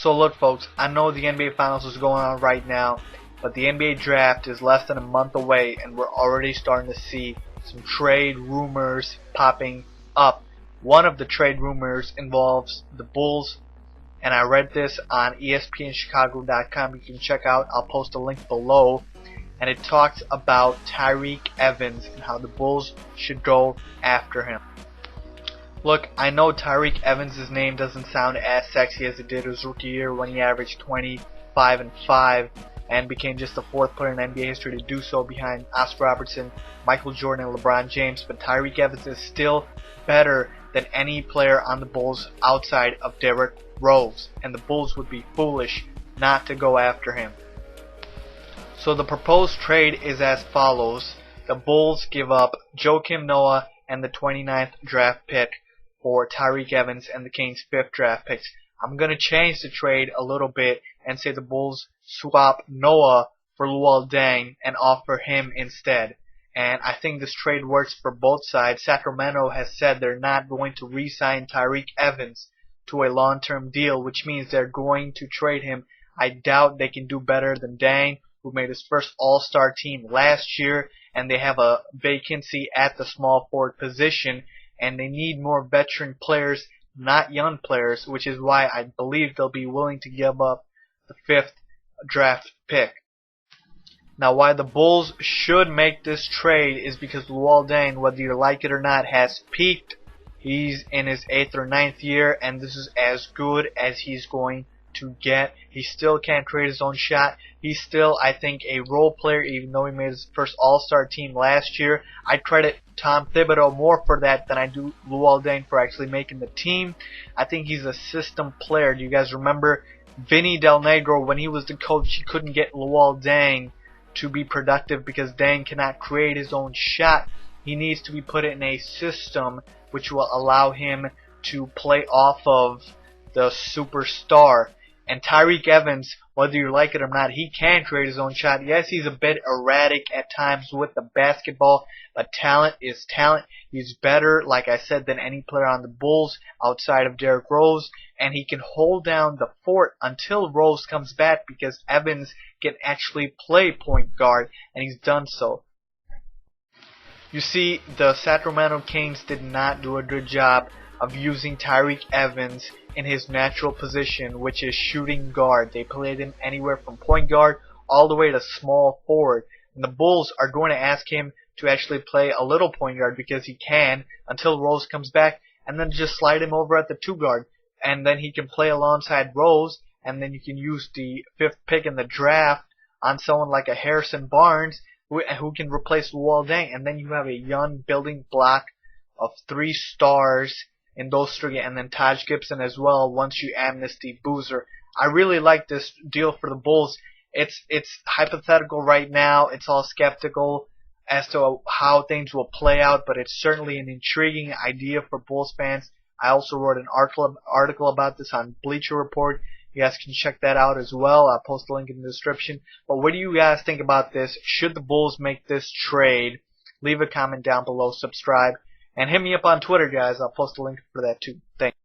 So look folks, I know the NBA Finals is going on right now, but the NBA Draft is less than a month away and we're already starting to see some trade rumors popping up. One of the trade rumors involves the Bulls, and I read this on ESPNChicago.com. You can check out, I'll post a link below, and it talks about Tyreke Evans and how the Bulls should go after him. Look, I know Tyreke Evans' name doesn't sound as sexy as it did his rookie year when he averaged 25 and 5 and became just the fourth player in NBA history to do so behind Oscar Robertson, Michael Jordan, and LeBron James. But Tyreke Evans is still better than any player on the Bulls outside of Derrick Rose, and the Bulls would be foolish not to go after him. So the proposed trade is as follows. The Bulls give up Joakim Noah and the 29th draft pick for Tyreke Evans and the Kings' 5th draft picks. I'm going to change the trade a little bit and say the Bulls swap Noah for Luol Deng and offer him instead. And I think this trade works for both sides. Sacramento has said they're not going to re-sign Tyreke Evans to a long-term deal, which means they're going to trade him. I doubt they can do better than Deng, who made his first All-Star team last year, and they have a vacancy at the small forward position, and they need more veteran players, not young players, which is why I believe they'll be willing to give up the 5th draft pick. Now, why the Bulls should make this trade is because Luol Deng, whether you like it or not, has peaked. He's in his 8th or 9th year, and this is as good as he's going to get. He still can't create his own shot. He's still, I think, a role player, even though he made his first All-Star team last year. I credit Tom Thibodeau more for that than I do Luol Deng for actually making the team. I think he's a system player. Do you guys remember Vinny Del Negro, when he was the coach, he couldn't get Luol Deng to be productive because Deng cannot create his own shot. He needs to be put in a system which will allow him to play off of the superstar. And Tyreke Evans, whether you like it or not, he can create his own shot. Yes, he's a bit erratic at times with the basketball, but talent is talent. He's better, like I said, than any player on the Bulls outside of Derrick Rose, and he can hold down the fort until Rose comes back because Evans can actually play point guard, and he's done so. You see, the Sacramento Kings did not do a good job of using Tyreke Evans in his natural position, which is shooting guard. They played him anywhere from point guard all the way to small forward. And the Bulls are going to ask him to actually play a little point guard because he can until Rose comes back, and then just slide him over at the 2 guard. And then he can play alongside Rose, and then you can use the 5th pick in the draft on someone like a Harrison Barnes who can replace Luol Deng. And then you have a young building block of 3 stars in those 3, and then Taj Gibson as well once you amnesty Boozer. I really like this deal for the Bulls. It's hypothetical right now. It's all skeptical as to how things will play out, but it's certainly an intriguing idea for Bulls fans. I also wrote an article about this on Bleacher Report. You guys can check that out as well. I'll post a link in the description. But what do you guys think about this? Should the Bulls make this trade? Leave a comment down below, subscribe, and hit me up on Twitter, guys. I'll post a link for that too. Thanks.